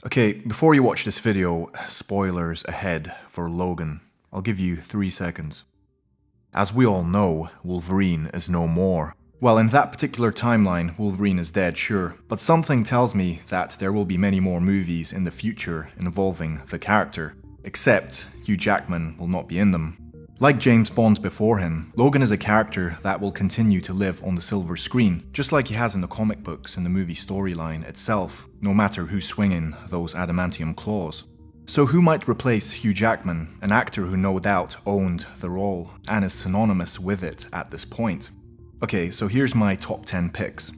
Okay, before you watch this video, spoilers ahead for Logan. I'll give you 3 seconds. As we all know, Wolverine is no more. Well, in that particular timeline, Wolverine is dead, sure, but something tells me that there will be many more movies in the future involving the character, except Hugh Jackman will not be in them. Like James Bond before him, Logan is a character that will continue to live on the silver screen, just like he has in the comic books and the movie storyline itself, no matter who's swinging those adamantium claws. So who might replace Hugh Jackman, an actor who no doubt owned the role and is synonymous with it at this point? Okay, so here's my top 10 picks.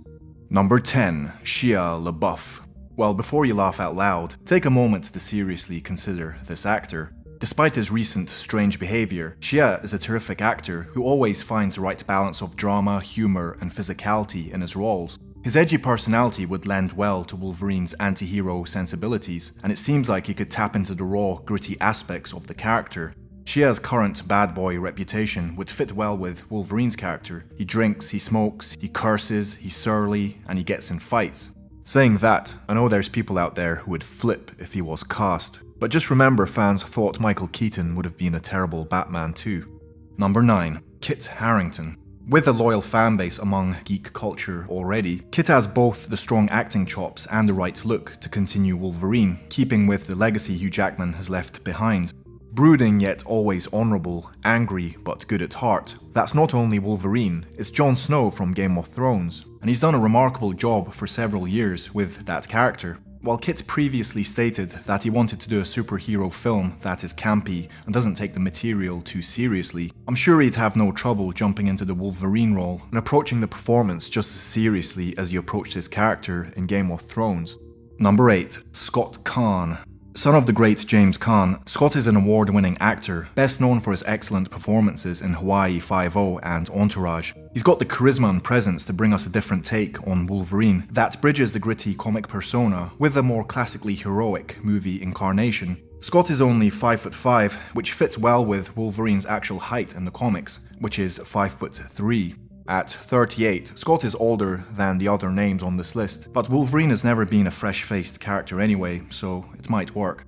Number 10, Shia LaBeouf. Well, before you laugh out loud, take a moment to seriously consider this actor. Despite his recent strange behavior, Shia is a terrific actor who always finds the right balance of drama, humor, and physicality in his roles. His edgy personality would lend well to Wolverine's anti-hero sensibilities, and it seems like he could tap into the raw, gritty aspects of the character. Shia's current bad boy reputation would fit well with Wolverine's character. He drinks, he smokes, he curses, he's surly, and he gets in fights. Saying that, I know there's people out there who would flip if he was cast. But just remember, fans thought Michael Keaton would have been a terrible Batman too. Number 9. Kit Harington. With a loyal fanbase among geek culture already, Kit has both the strong acting chops and the right look to continue Wolverine, keeping with the legacy Hugh Jackman has left behind. Brooding yet always honourable, angry but good at heart. That's not only Wolverine, it's Jon Snow from Game of Thrones, and he's done a remarkable job for several years with that character. While Kit previously stated that he wanted to do a superhero film that is campy and doesn't take the material too seriously, I'm sure he'd have no trouble jumping into the Wolverine role and approaching the performance just as seriously as he approached his character in Game of Thrones. Number 8. Scott Caan. Son of the great James Caan, Scott is an award-winning actor, best known for his excellent performances in Hawaii Five-0 and Entourage. He's got the charisma and presence to bring us a different take on Wolverine that bridges the gritty comic persona with a more classically heroic movie incarnation. Scott is only 5'5", which fits well with Wolverine's actual height in the comics, which is 5'3". At 38, Scott is older than the other names on this list, but Wolverine has never been a fresh-faced character anyway, so it might work.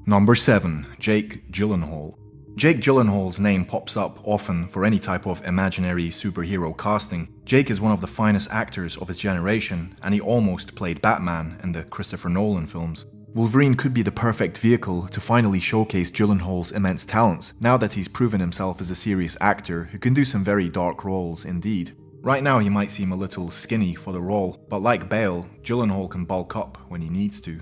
Number 7. Jake Gyllenhaal. Jake Gyllenhaal's name pops up often for any type of imaginary superhero casting. Jake is one of the finest actors of his generation, and he almost played Batman in the Christopher Nolan films. Wolverine could be the perfect vehicle to finally showcase Gyllenhaal's immense talents, now that he's proven himself as a serious actor who can do some very dark roles indeed. Right now he might seem a little skinny for the role, but like Bale, Gyllenhaal can bulk up when he needs to.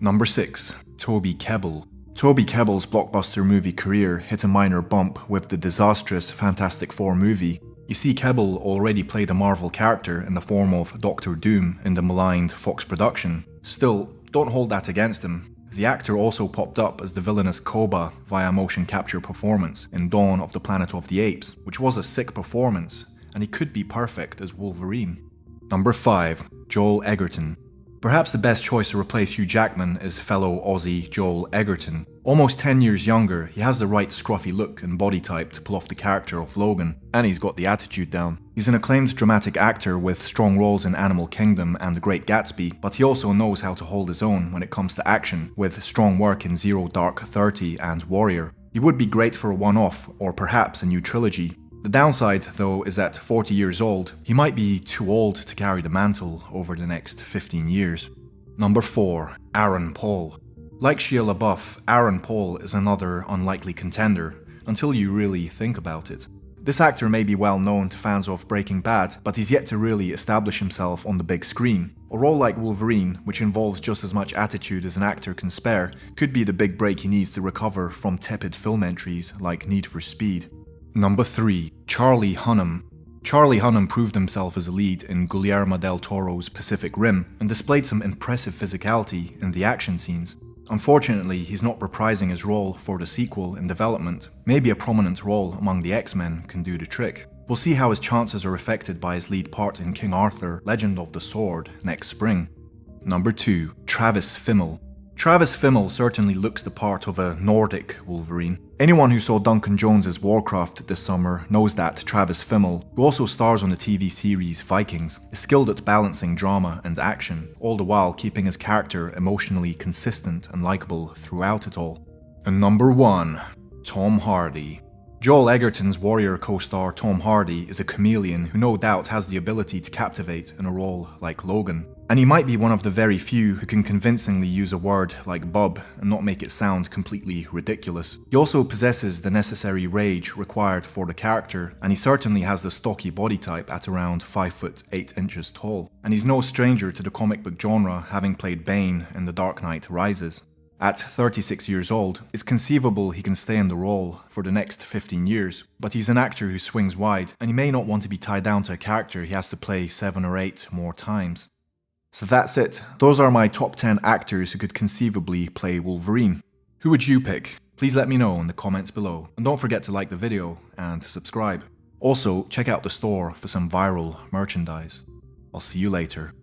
Number 6. Toby Kebbell. Toby Kebbell's blockbuster movie career hit a minor bump with the disastrous Fantastic Four movie. You see, Kebbell already played a Marvel character in the form of Doctor Doom in the maligned Fox production. Still, don't hold that against him. The actor also popped up as the villainous Koba via motion capture performance in Dawn of the Planet of the Apes, which was a sick performance, and he could be perfect as Wolverine. Number 5. Joel Edgerton. Perhaps the best choice to replace Hugh Jackman is fellow Aussie Joel Edgerton. Almost 10 years younger, he has the right scruffy look and body type to pull off the character of Logan, and he's got the attitude down. He's an acclaimed dramatic actor with strong roles in Animal Kingdom and The Great Gatsby, but he also knows how to hold his own when it comes to action, with strong work in Zero Dark 30 and Warrior. He would be great for a one-off, or perhaps a new trilogy. The downside, though, is that 40 years old, he might be too old to carry the mantle over the next 15 years. Number 4. Aaron Paul. Like Shia LaBeouf, Aaron Paul is another unlikely contender, until you really think about it. This actor may be well known to fans of Breaking Bad, but he's yet to really establish himself on the big screen. A role like Wolverine, which involves just as much attitude as an actor can spare, could be the big break he needs to recover from tepid film entries like Need for Speed. Number 3. Charlie Hunnam. Charlie Hunnam proved himself as a lead in Guillermo del Toro's Pacific Rim and displayed some impressive physicality in the action scenes. Unfortunately, he's not reprising his role for the sequel in development. Maybe a prominent role among the X-Men can do the trick. We'll see how his chances are affected by his lead part in King Arthur, Legend of the Sword next spring. Number 2. Travis Fimmel. Travis Fimmel certainly looks the part of a Nordic Wolverine. Anyone who saw Duncan Jones's Warcraft this summer knows that Travis Fimmel, who also stars on the TV series Vikings, is skilled at balancing drama and action, all the while keeping his character emotionally consistent and likable throughout it all. And number 1, Tom Hardy. Joel Edgerton's Warrior co-star Tom Hardy is a chameleon who no doubt has the ability to captivate in a role like Logan. And he might be one of the very few who can convincingly use a word like bub and not make it sound completely ridiculous. He also possesses the necessary rage required for the character, and he certainly has the stocky body type at around 5 foot 8 inches tall. And he's no stranger to the comic book genre, having played Bane in The Dark Knight Rises. At 36 years old, it's conceivable he can stay in the role for the next 15 years, but he's an actor who swings wide, and he may not want to be tied down to a character he has to play 7 or 8 more times. So that's it. Those are my top 10 actors who could conceivably play Wolverine. Who would you pick? Please let me know in the comments below. And don't forget to like the video and subscribe. Also, check out the store for some viral merchandise. I'll see you later.